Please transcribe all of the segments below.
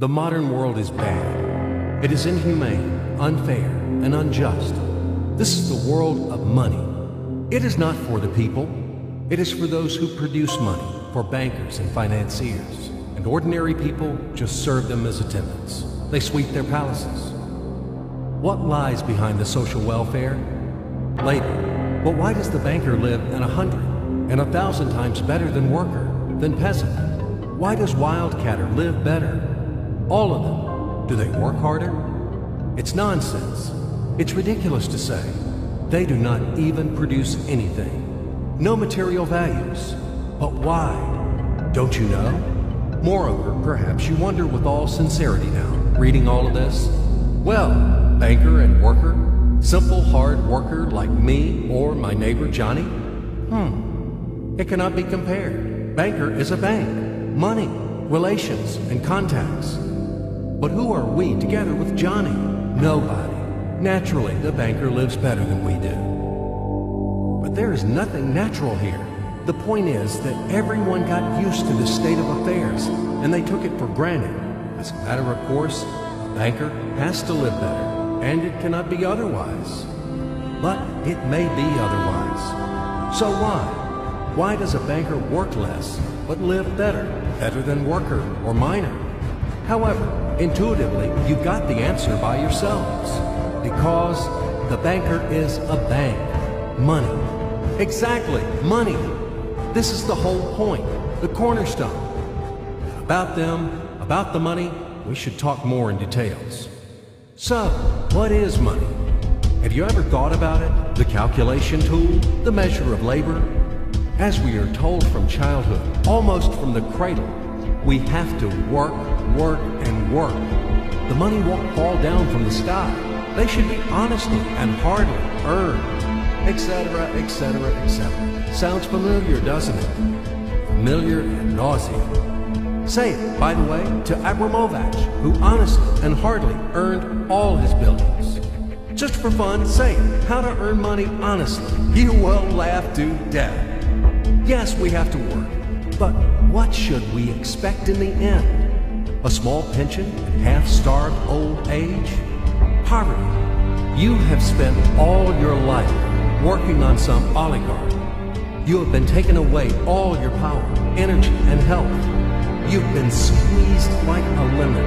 The modern world is bad. It is inhumane, unfair, and unjust. This is the world of money. It is not for the people. It is for those who produce money, for bankers and financiers. And ordinary people just serve them as attendants. They sweep their palaces. What lies behind the social welfare? Labor. But why does the banker live in 100 and 1,000 times better than worker, than peasant? Why does wildcatter live better? All of them. Do they work harder? It's nonsense. It's ridiculous to say. They do not even produce anything. No material values. But why? Don't you know? Moreover, perhaps you wonder with all sincerity now, reading all of this. Well, banker and worker, simple hard worker like me or my neighbor Johnny? It cannot be compared. Banker is a bank. Money, relations, and contacts. But who are we together with Johnny? Nobody. Naturally, the banker lives better than we do. But there is nothing natural here. The point is that everyone got used to this state of affairs, and they took it for granted. As a matter of course, a banker has to live better, and it cannot be otherwise. But it may be otherwise. So why? Why does a banker work less, but live better? Better than worker or miner? However, intuitively, you got the answer by yourselves. Because the banker is a bank. Money. Exactly, money. This is the whole point, the cornerstone. About them, about the money, we should talk more in details. So, what is money? Have you ever thought about it? The calculation tool, the measure of labor? As we are told from childhood, almost from the cradle, we have to work, work, and work. The money won't fall down from the sky. They should be honestly and hardly earned, etc., etc., etc. Sounds familiar, doesn't it? Familiar and nauseating. Say it, by the way, to Abramovich, who honestly and hardly earned all his billions. Just for fun, say it. How to earn money honestly. You will laugh to death. Yes, we have to work. But what should we expect in the end? A small pension and half-starved old age? Poverty. You have spent all your life working on some oligarch. You have been taken away all your power, energy, and health. You've been squeezed like a lemon.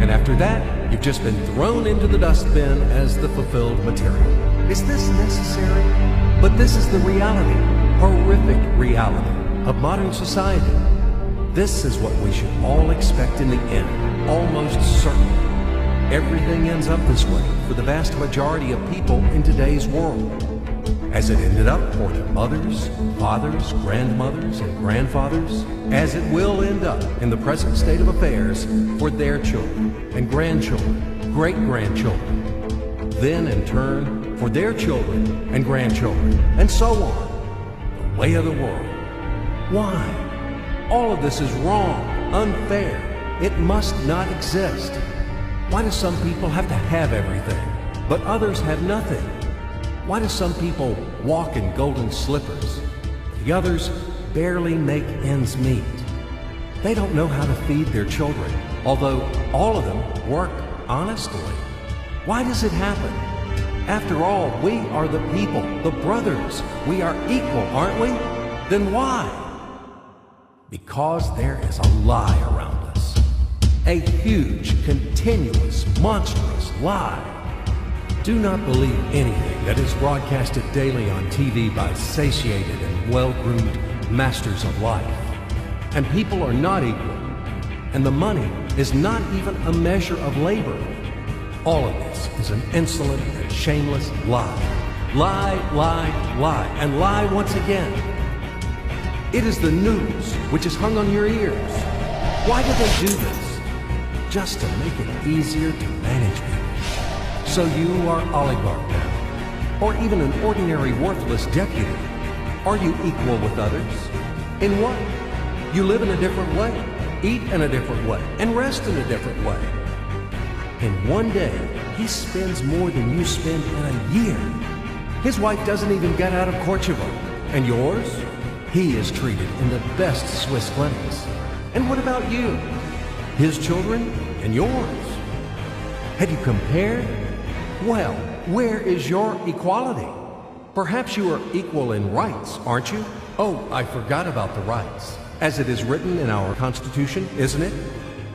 And after that, you've just been thrown into the dustbin as the fulfilled material. Is this necessary? But this is the reality, horrific reality, of modern society. This is what we should all expect in the end, almost certainly. Everything ends up this way for the vast majority of people in today's world, as it ended up for their mothers, fathers, grandmothers, and grandfathers, as it will end up in the present state of affairs for their children and grandchildren, great-grandchildren, then in turn for their children and grandchildren, and so on, the way of the world. Why? All of this is wrong, unfair. It must not exist. Why do some people have to have everything, but others have nothing? Why do some people walk in golden slippers, the others barely make ends meet? They don't know how to feed their children, although all of them work honestly. Why does it happen? After all, we are the people, the brothers. We are equal, aren't we? Then why? Because there is a lie around us. A huge, continuous, monstrous lie. Do not believe anything that is broadcasted daily on TV by satiated and well-groomed masters of life. And people are not equal. And the money is not even a measure of labor. All of this is an insolent and shameless lie. Lie, lie, lie, and lie once again. It is the news which is hung on your ears. Why do they do this? Just to make it easier to manage people. So you are oligarch now, or even an ordinary worthless deputy. Are you equal with others? In what? You live in a different way, eat in a different way, and rest in a different way. In one day, he spends more than you spend in a year. His wife doesn't even get out of Kosovo. And yours? He is treated in the best Swiss clinics. And what about you? his children and yours. Have you compared? Well, where is your equality? Perhaps you are equal in rights, aren't you? Oh, I forgot about the rights. As it is written in our Constitution, isn't it?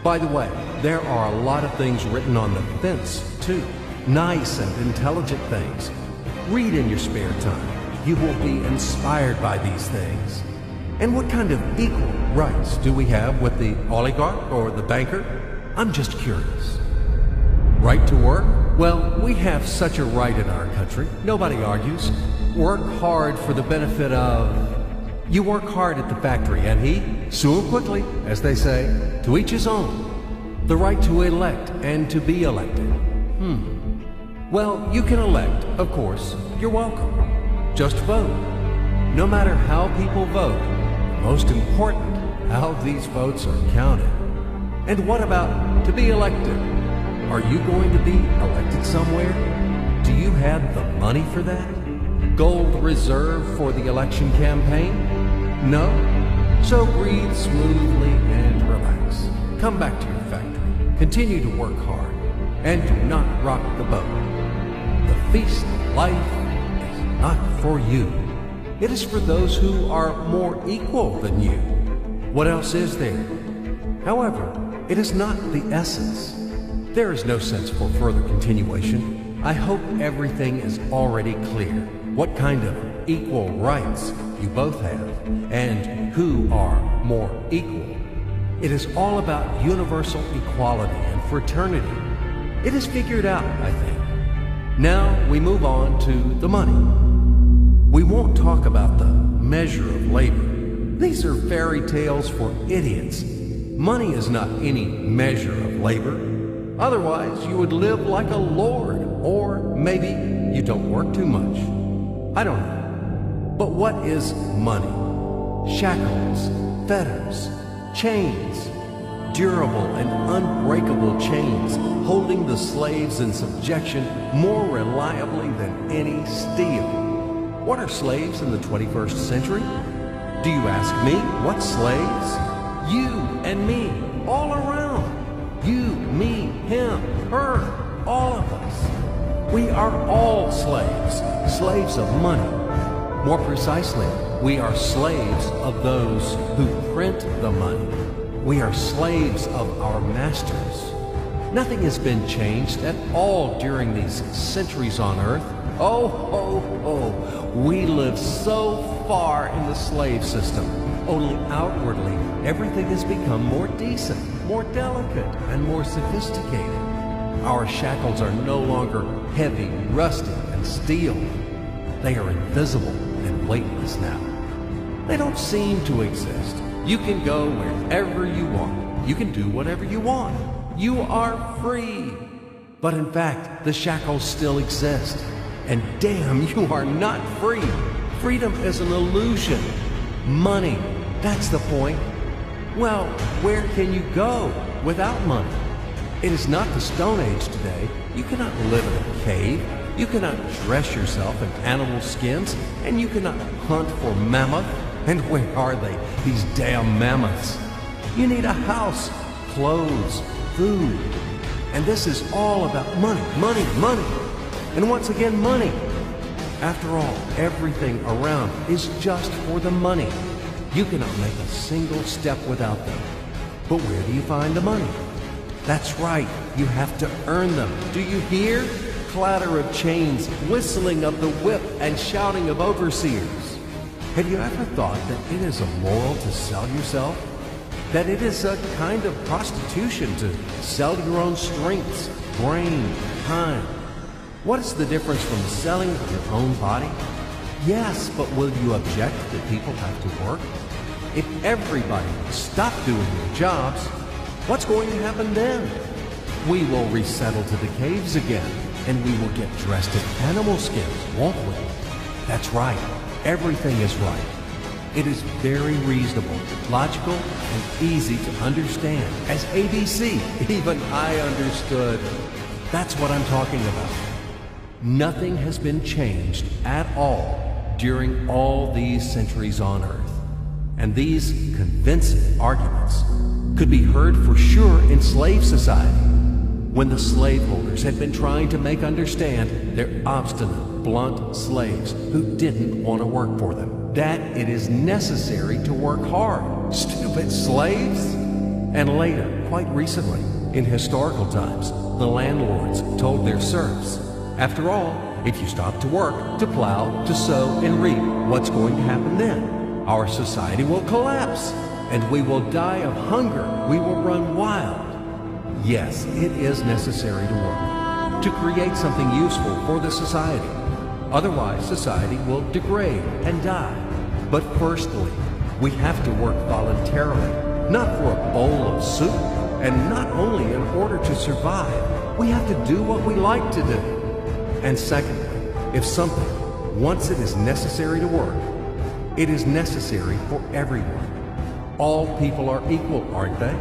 By the way, there are a lot of things written on the fence, too. Nice and intelligent things. Read in your spare time. You will be inspired by these things. And what kind of equal rights do we have with the oligarch or the banker? I'm just curious. Right to work? Well, we have such a right in our country. Nobody argues. Work hard for the benefit of... You work hard at the factory, and he, soon quickly, as they say, to each his own. The right to elect and to be elected. Well, you can elect, of course. You're welcome. Just vote. No matter how people vote, most important, how these votes are counted. And what about to be elected? Are you going to be elected somewhere? Do you have the money for that? Gold reserve for the election campaign? No? So breathe smoothly and relax. Come back to your factory. Continue to work hard. And do not rock the boat. The feast of life is not for you. It is for those who are more equal than you. What else is there? However, it is not the essence. There is no sense for further continuation. I hope everything is already clear. What kind of equal rights you both have, and who are more equal. It is all about universal equality and fraternity. It is figured out, I think. Now we move on to the money. We won't talk about the measure of labor. These are fairy tales for idiots. Money is not any measure of labor. Otherwise, you would live like a lord, or maybe you don't work too much. I don't know. But what is money? Shackles, fetters, chains, durable and unbreakable chains holding the slaves in subjection more reliably than any steel. What are slaves in the 21st century? Do you ask me? What slaves? You and me, all around. You, me, him, her, all of us. We are all slaves, slaves of money. More precisely, we are slaves of those who print the money. We are slaves of our masters. Nothing has been changed at all during these centuries on earth. Oh, oh, oh, we live so far in the slave system. Only outwardly, everything has become more decent, more delicate, and more sophisticated. Our shackles are no longer heavy, rusty, and steel. They are invisible and weightless now. They don't seem to exist. You can go wherever you want. You can do whatever you want. You are free. But in fact, the shackles still exist. And damn, you are not free. Freedom is an illusion. Money, that's the point. Well, where can you go without money? It is not the Stone Age today. You cannot live in a cave. You cannot dress yourself in animal skins. And you cannot hunt for mammoth. And where are they, these damn mammoths? You need a house, clothes, food. And this is all about money, money, money. And once again, money. After all, everything around is just for the money. You cannot make a single step without them. But where do you find the money? That's right, you have to earn them. Do you hear? Clatter of chains, whistling of the whip, and shouting of overseers. Have you ever thought that it is immoral to sell yourself? That it is a kind of prostitution to sell your own strengths, brain, time? What is the difference from selling your own body? Yes, but will you object that people have to work? If everybody stopped doing their jobs, what's going to happen then? We will resettle to the caves again, and we will get dressed in animal skins, won't we? That's right. Everything is right. It is very reasonable, logical, and easy to understand. As ABC, even I understood. That's what I'm talking about. Nothing has been changed at all during all these centuries on Earth. And these convincing arguments could be heard for sure in slave society, when the slaveholders had been trying to make understand their obstinate, blunt slaves who didn't want to work for them that it is necessary to work hard. Stupid slaves! And later, quite recently, in historical times, the landlords told their serfs, after all, if you stop to work, to plow, to sow, and reap, what's going to happen then? Our society will collapse, and we will die of hunger. We will run wild. Yes, it is necessary to work, to create something useful for the society. Otherwise, society will degrade and die. But firstly, we have to work voluntarily, not for a bowl of soup, and not only in order to survive. We have to do what we like to do. And secondly, if something, once it is necessary to work, it is necessary for everyone. All people are equal, aren't they?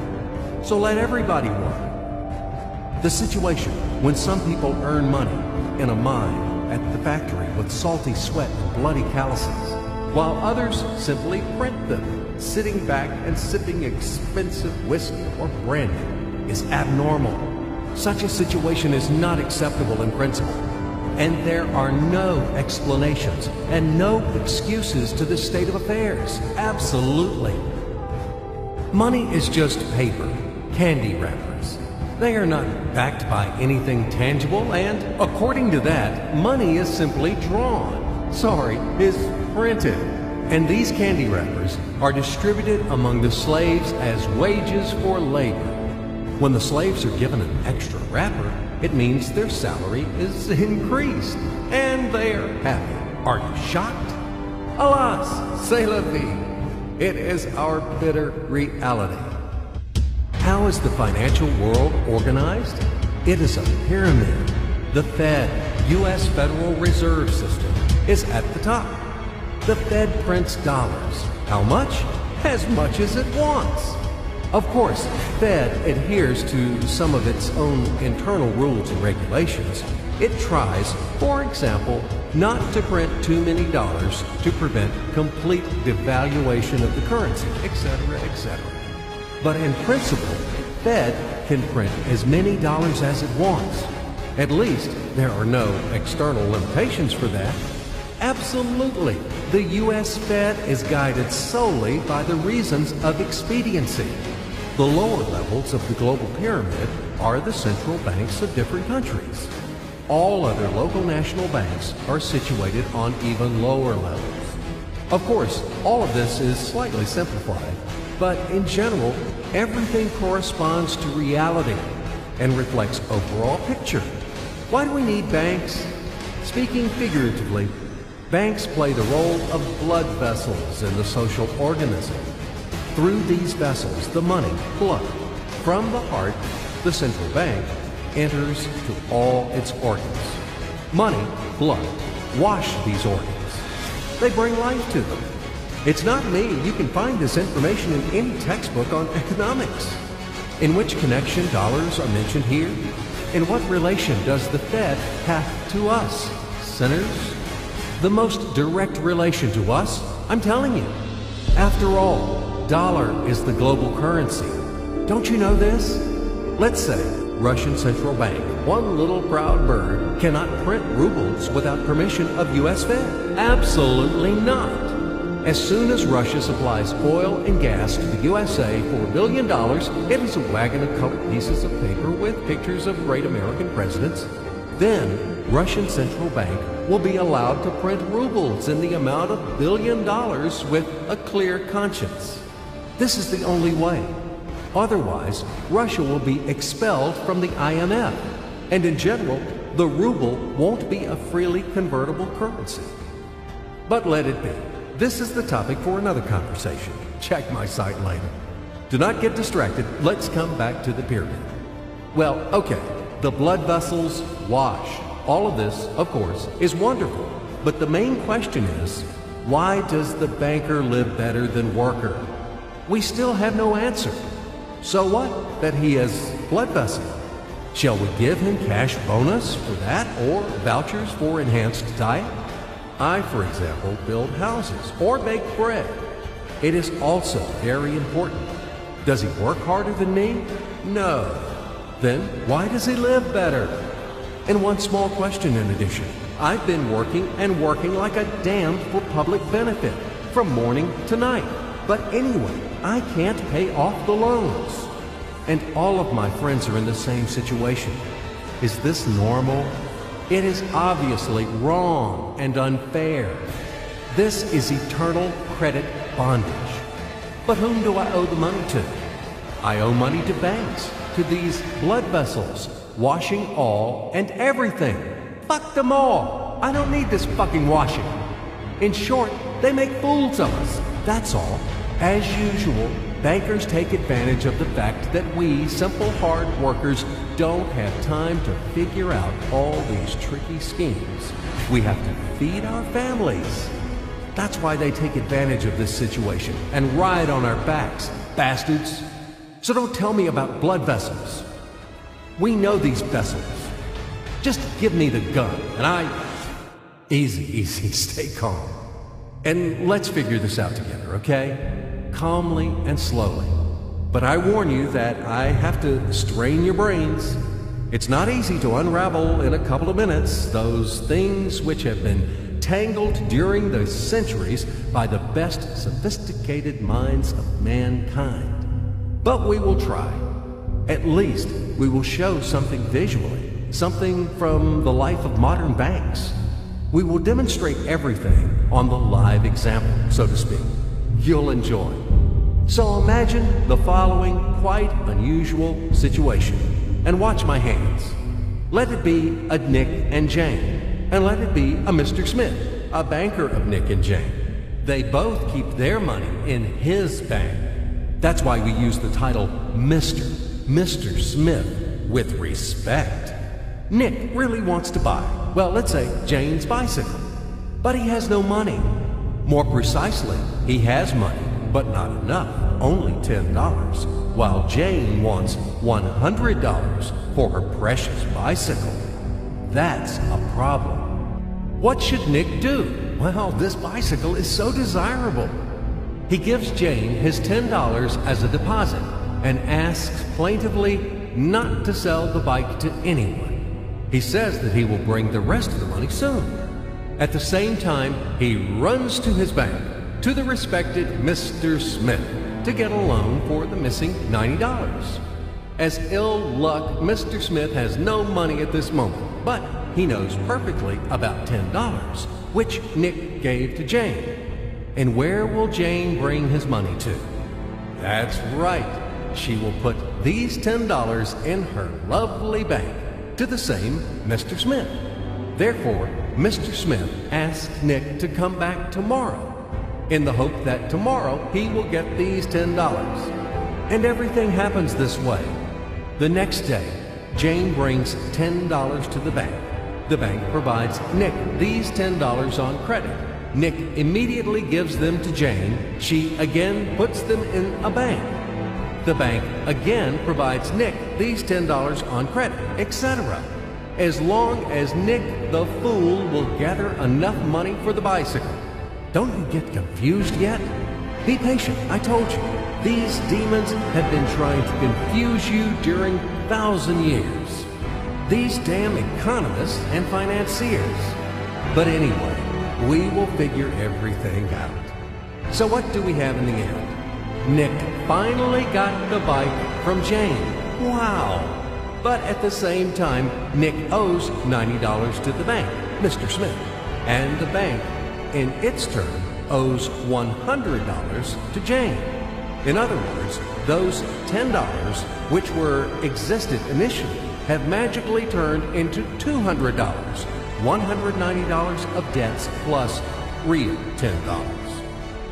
So let everybody work. The situation when some people earn money in a mine, at the factory with salty sweat and bloody calluses, while others simply print them, sitting back and sipping expensive whiskey or brandy, is abnormal. Such a situation is not acceptable in principle, and there are no explanations and no excuses to this state of affairs. Absolutely. Money is just paper, candy wrappers. They are not backed by anything tangible, and according to that, money is simply drawn. Sorry, is printed. And these candy wrappers are distributed among the slaves as wages for labor. When the slaves are given an extra wrapper, it means their salary is increased, and they are happy. Are you shocked? Alas, c'est la vie. It is our bitter reality. How is the financial world organized? It is a pyramid. The Fed, U.S. Federal Reserve System, is at the top. The Fed prints dollars. How much? As much as it wants. Of course, Fed adheres to some of its own internal rules and regulations. It tries, for example, not to print too many dollars to prevent complete devaluation of the currency, etc., etc. But in principle, Fed can print as many dollars as it wants. At least there are no external limitations for that. Absolutely, the U.S. Fed is guided solely by the reasons of expediency. The lower levels of the global pyramid are the central banks of different countries. All other local national banks are situated on even lower levels. Of course, all of this is slightly simplified, but in general, everything corresponds to reality and reflects overall picture. Why do we need banks? Speaking figuratively, banks play the role of blood vessels in the social organism. Through these vessels, the money, blood, from the heart, the central bank, enters to all its organs. Money, blood, wash these organs. They bring life to them. It's not me. You can find this information in any textbook on economics. In which connection dollars are mentioned here? In what relation does the Fed have to us, sinners? The most direct relation to us, I'm telling you. After all, dollar is the global currency. Don't you know this? Let's say Russian Central Bank, one little proud bird, cannot print rubles without permission of U.S. Fed. Absolutely not. As soon as Russia supplies oil and gas to the USA for $1 billion, it is a wagon of colored pieces of paper with pictures of great American presidents. Then Russian Central Bank will be allowed to print rubles in the amount of $1 billion with a clear conscience. This is the only way. Otherwise, Russia will be expelled from the IMF, and in general, the ruble won't be a freely convertible currency. But let it be. This is the topic for another conversation. Check my site later. Do not get distracted. Let's come back to the pyramid. Well, okay, the blood vessels wash. All of this, of course, is wonderful. But the main question is, why does the banker live better than worker? We still have no answer. So what that he has blood vessel? Shall we give him cash bonus for that or vouchers for enhanced diet? I, for example, build houses or bake bread. It is also very important. Does he work harder than me? No. Then why does he live better? And one small question in addition. I've been working and working like a damned for public benefit from morning to night. But anyway, I can't pay off the loans. And all of my friends are in the same situation. Is this normal? It is obviously wrong and unfair. This is eternal credit bondage. But whom do I owe the money to? I owe money to banks, to these blood vessels, washing all and everything. Fuck them all. I don't need this fucking washing. In short, they make fools of us. That's all. As usual, bankers take advantage of the fact that we, simple hard workers, don't have time to figure out all these tricky schemes. We have to feed our families. That's why they take advantage of this situation and ride on our backs, bastards. So don't tell me about blood vessels. We know these vessels. Just give me the gun and I... Easy, stay calm. And let's figure this out together, okay? Calmly and slowly. But I warn you that I have to strain your brains. It's not easy to unravel in a couple of minutes those things which have been tangled during the centuries by the best sophisticated minds of mankind. But we will try. At least we will show something visually, something from the life of modern banks. We will demonstrate everything on the live example, so to speak. You'll enjoy. So imagine the following quite unusual situation, and watch my hands. Let it be a Nick and Jane, and let it be a Mr. Smith, a banker of Nick and Jane. They both keep their money in his bank. That's why we use the title Mr. Smith, with respect. Nick really wants to buy, well, let's say Jane's bicycle, but he has no money. More precisely, he has money, but not enough, only $10, while Jane wants $100 for her precious bicycle. That's a problem. What should Nick do? Well, this bicycle is so desirable. He gives Jane his $10 as a deposit and asks plaintively not to sell the bike to anyone. He says that he will bring the rest of the money soon. At the same time, he runs to his bank, to the respected Mr. Smith, to get a loan for the missing $90. As ill luck, Mr. Smith has no money at this moment, but he knows perfectly about $10, which Nick gave to Jane. And where will Jane bring his money to? That's right. She will put these $10 in her lovely bank to the same Mr. Smith. Therefore, Mr. Smith asks Nick to come back tomorrow in the hope that tomorrow he will get these $10. And everything happens this way. The next day, Jane brings $10 to the bank. The bank provides Nick these $10 on credit. Nick immediately gives them to Jane. She again puts them in a bank. The bank again provides Nick these $10 on credit, etc. As long as Nick the fool will gather enough money for the bicycle. Don't you get confused yet? Be patient, I told you. These demons have been trying to confuse you during 1,000 years. These damn economists and financiers. But anyway, we will figure everything out. So what do we have in the end? Nick finally got the bike from Jane. Wow! But at the same time, Nick owes $90 to the bank, Mr. Smith. And the bank, in its turn, owes $100 to Jane. In other words, those $10, which existed initially, have magically turned into $200. $190 of debts plus real $10.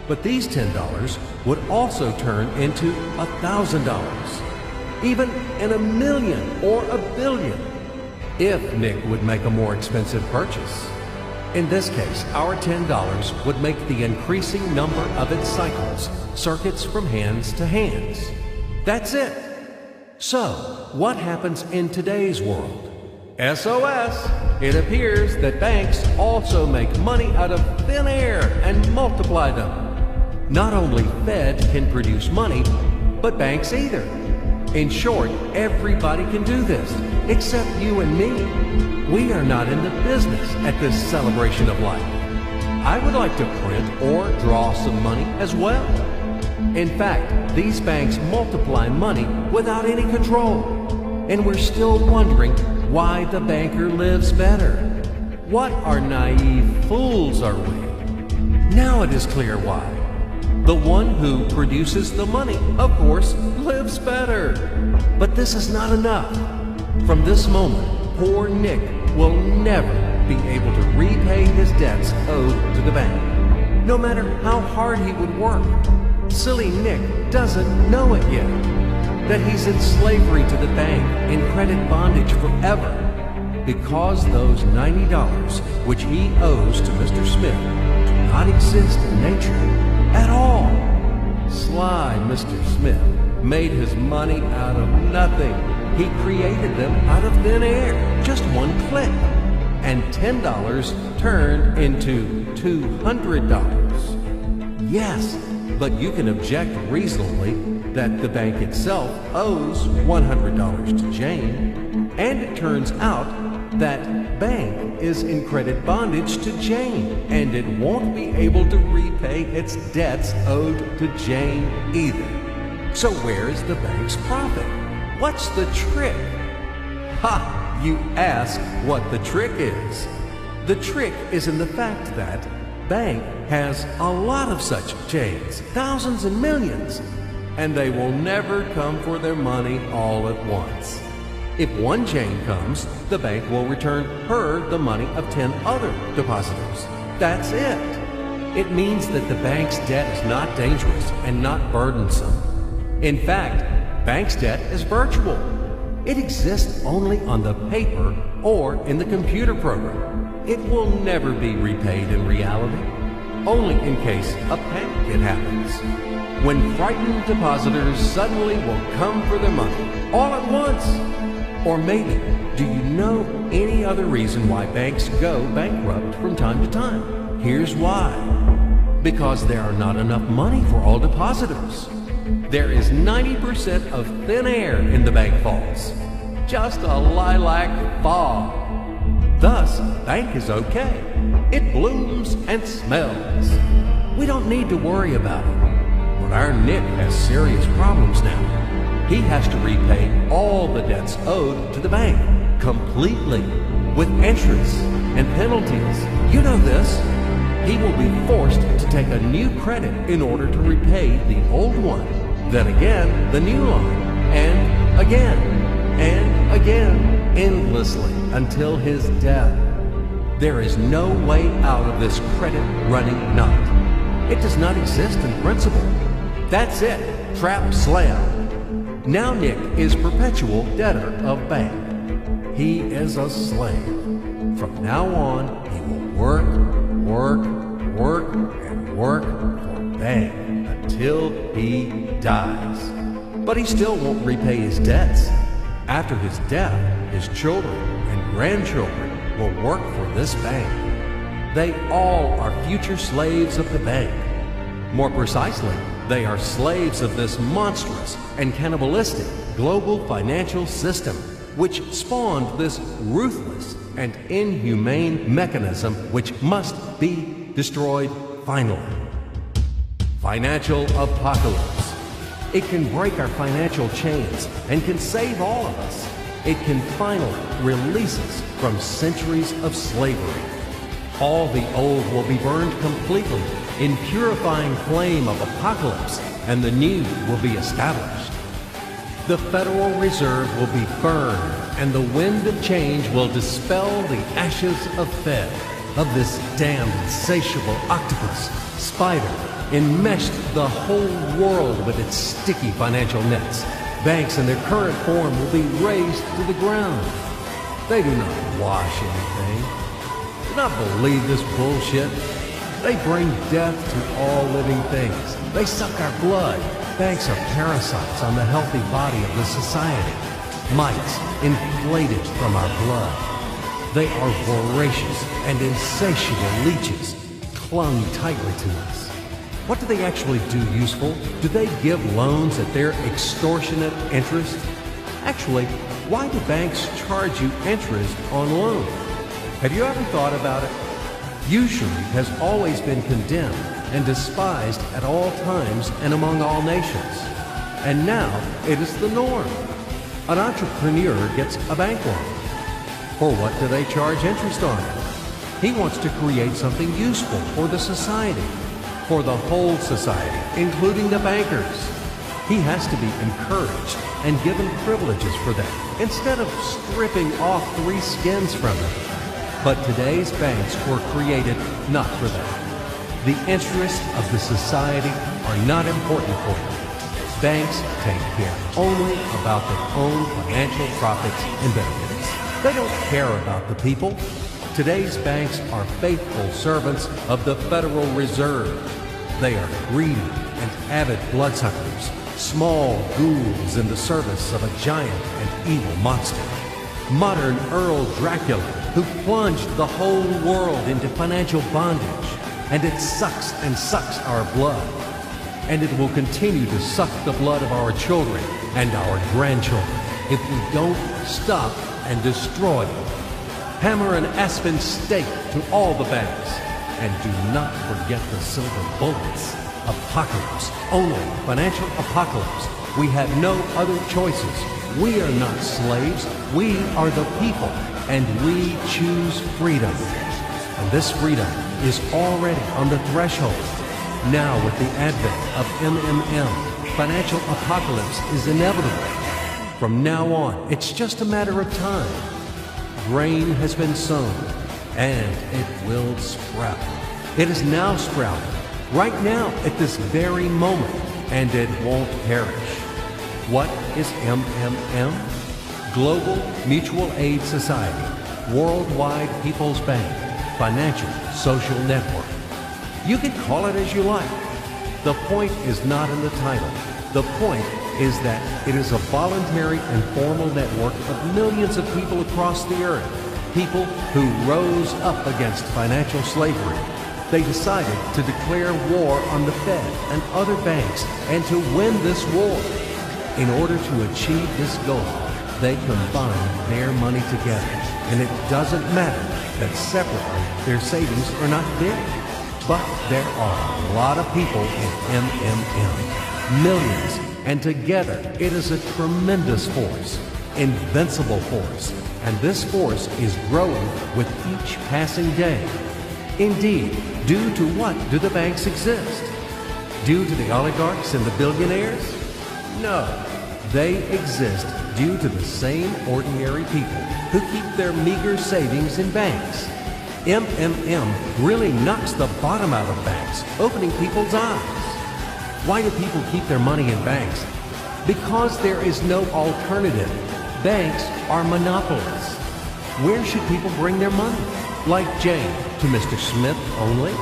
But these $10 would also turn into $1,000, even in $1 million or $1 billion, if Nick would make a more expensive purchase. In this case, our $10 would make the increasing number of its cycles, circuits from hands to hands. That's it. So, what happens in today's world? SOS! It appears that banks also make money out of thin air and multiply them. Not only Fed can produce money, but banks either. In short, everybody can do this, except you and me. We are not in the business at this celebration of life. I would like to print or draw some money as well. In fact, these banks multiply money without any control. And we're still wondering why the banker lives better. What are naive fools are we? Now it is clear why. The one who produces the money, of course, lives better. But this is not enough. From this moment, poor Nick will never be able to repay his debts owed to the bank, no matter how hard he would work. Silly Nick doesn't know it yet, that he's in slavery to the bank, in credit bondage forever, because those $90 which he owes to Mr. Smith do not exist in nature at all. Sly Mr. Smith made his money out of nothing. He created them out of thin air, just one click. And $10 turned into $200. Yes, but you can object reasonably that the bank itself owes $100 to Jane, and it turns out that bank is in credit bondage to Jane, and it won't be able to repay its debts owed to Jane either. So where is the bank's profit? What's the trick? Ha! You ask what the trick is. The trick is in the fact that bank has a lot of such Janes, thousands and millions, and they will never come for their money all at once. If one Jane comes, the bank will return her the money of 10 other depositors. That's it. It means that the bank's debt is not dangerous and not burdensome. In fact, bank's debt is virtual. It exists only on the paper or in the computer program. It will never be repaid in reality, only in case a panic happens, when frightened depositors suddenly will come for their money all at once. Or maybe, do you know any other reason why banks go bankrupt from time to time? Here's why. Because there are not enough money for all depositors. There is 90% of thin air in the bank vaults. Just a lilac fog. Thus, bank is okay. It blooms and smells. We don't need to worry about it. But our Nick has serious problems now. He has to repay all the debts owed to the bank, completely, with interest and penalties. You know this. He will be forced to take a new credit in order to repay the old one. Then again, the new loan, and again, endlessly, until his death. There is no way out of this credit running knot. It does not exist in principle. That's it, trap slam. Now Nick is perpetual debtor of bank. He is a slave. From now on, he will work for bank until he dies. But he still won't repay his debts. After his death, his children and grandchildren will work for this bank. They all are future slaves of the bank. More precisely, they are slaves of this monstrous and cannibalistic global financial system, which spawned this ruthless and inhumane mechanism which must be destroyed finally. Financial apocalypse. It can break our financial chains and can save all of us. It can finally release us from centuries of slavery. All the old will be burned completely in purifying flame of apocalypse, and the new will be established. The Federal Reserve will be burned, and the wind of change will dispel the ashes of Fed, of this damned insatiable octopus, spider, enmeshed the whole world with its sticky financial nets. Banks in their current form will be razed to the ground. They do not wash anything. Do not believe this bullshit. They bring death to all living things. They suck our blood. Banks are parasites on the healthy body of the society. Mites inflated from our blood. They are voracious and insatiable leeches, clung tightly to us. What do they actually do useful? Do they give loans at their extortionate interest? Actually, why do banks charge you interest on loans? Have you ever thought about it? Usury has always been condemned and despised at all times and among all nations. And now it is the norm. An entrepreneur gets a bank loan. For what do they charge interest on it? He wants to create something useful for the society, for the whole society, including the bankers. He has to be encouraged and given privileges for that, instead of stripping off 3 skins from them. But today's banks were created not for that. The interests of the society are not important for them. Banks take care only about their own financial profits and benefits. They don't care about the people. Today's banks are faithful servants of the Federal Reserve. They are greedy and avid bloodsuckers, small ghouls in the service of a giant and evil monster. Modern Earl Dracula, who plunged the whole world into financial bondage, and it sucks and sucks our blood. And it will continue to suck the blood of our children and our grandchildren if we don't stop and destroy them. Hammer an aspen stake to all the banks, and do not forget the silver bullets. Apocalypse, only financial apocalypse. We have no other choices. We are not slaves. We are the people, and we choose freedom. And this freedom is already on the threshold. Now, with the advent of MMM, financial apocalypse is inevitable. From now on, it's just a matter of time. Grain has been sown, and it will sprout. It is now sprouting, right now at this very moment, and it won't perish. What is MMM? Global Mutual Aid Society, Worldwide People's Bank, Financial Social Network. You can call it as you like. The point is not in the title. The point is that it is a voluntary and formal network of millions of people across the earth, people who rose up against financial slavery. They decided to declare war on the Fed and other banks and to win this war. In order to achieve this goal, they combine their money together, and it doesn't matter that separately their savings are not big. But there are a lot of people in MMM, millions, and together it is a tremendous force, invincible force, and this force is growing with each passing day. Indeed, due to what do the banks exist? Due to the oligarchs and the billionaires? No, they exist due to the same ordinary people who keep their meager savings in banks. MMM really knocks the bottom out of banks, opening people's eyes. Why do people keep their money in banks? Because there is no alternative. Banks are monopolies. Where should people bring their money? Like Jane, to Mr. Smith only?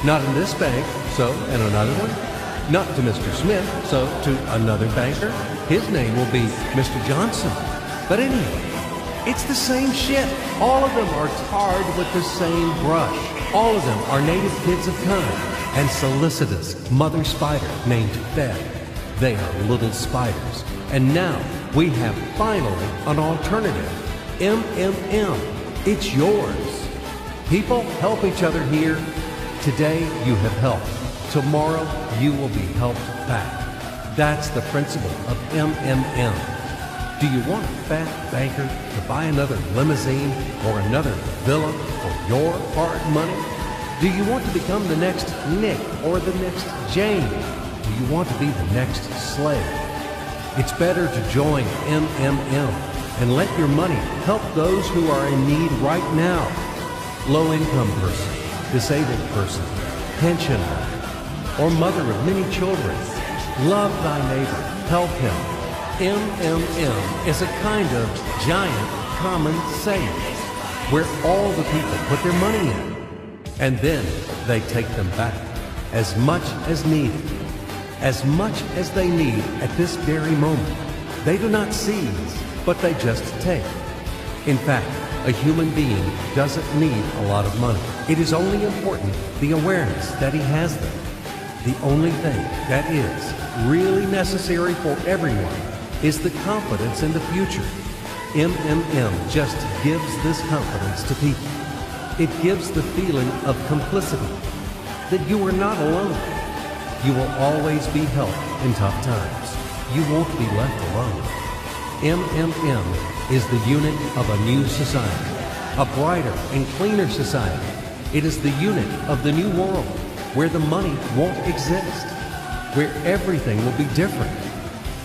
Not in this bank, so in another one? Not to Mr. Smith, so to another banker? His name will be Mr. Johnson. But anyway, it's the same shit. All of them are tarred with the same brush. All of them are native kids of kind and solicitous mother spider named Fed. They are little spiders. And now we have finally an alternative. MMM. It's yours. People help each other here. Today you have helped. Tomorrow you will be helped back. That's the principle of MMM. Do you want a fat banker to buy another limousine or another villa for your hard money? Do you want to become the next Nick or the next Jane? Do you want to be the next slave? It's better to join MMM and let your money help those who are in need right now. Low-income person, disabled person, pensioner, or mother of many children. Love thy neighbor, help him. MMM is a kind of giant common savings where all the people put their money in, and then they take them back as much as needed, as much as they need at this very moment. They do not seize, but they just take. In fact, a human being doesn't need a lot of money. It is only important the awareness that he has them. The only thing that is really necessary for everyone is the confidence in the future. MMM just gives this confidence to people. It gives the feeling of complicity, that you are not alone. You will always be helped in tough times. You won't be left alone. MMM is the unit of a new society, a brighter and cleaner society. It is the unit of the new world, where the money won't exist, where everything will be different,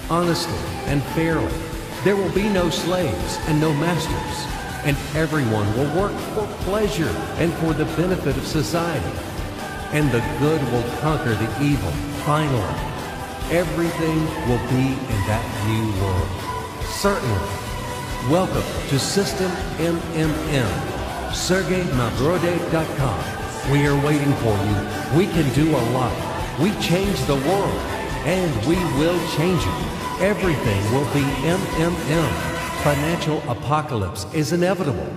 honestly and fairly. There will be no slaves and no masters, and everyone will work for pleasure and for the benefit of society. And the good will conquer the evil, finally. Everything will be in that new world. Certainly. Welcome to System MMM. SergeyMavrodi.com. We are waiting for you. We can do a lot. We change the world, and we will change it. Everything will be MMM. Financial apocalypse is inevitable.